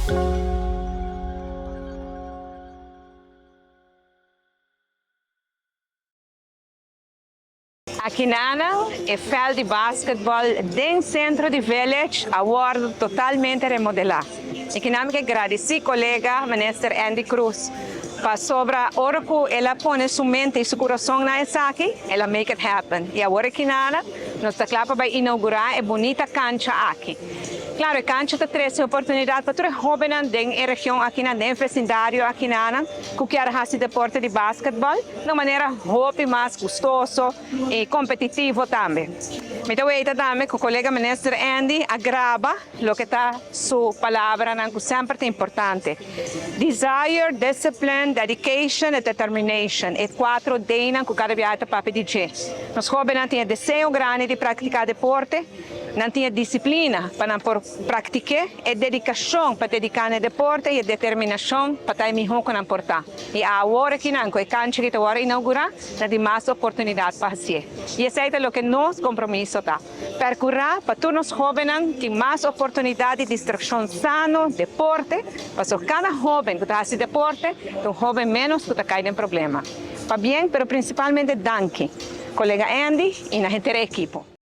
Aqui nana é veld de basquetebol dentro do centro de village, agora totalmente remodelado. E que nome que agradeci colega ministro Andy Cruz para sobra hora que ela põe sua mente e seu coração na essa aqui, ela make it happen. E agora que nana nós está claro para inaugurar a bonita cancha aqui. Claro, a cancha está trazendo oportunidade para todos os jovens da região aqui na vecindário aqui na que querem fazer deporte de basquetebol de maneira hobby mais gostoso e competitivo também. Então, eu também que o colega ministro Andy agrava o que está sua palavra, que sempre é importante. Desire, discipline, dedication e determination. E 4 deinas que cada vez para pedir. Os jovens têm desejo grande de praticar deporte, não têm disciplina para praticar e dedicação para dedicar no deporte e determinação para estar melhor com a porta. E agora que não, com a cancha que agora inaugurar, tem mais oportunidade para fazer. E esse é o que nosso compromisso está. Percorrer para todos os jovens que mais oportunidade de distração sano, deporte, para cada jovem que está fazendo deporte, um jovem menos que está caindo em problema. Para bem, mas principalmente danke, colega Andy e na gente da equipe.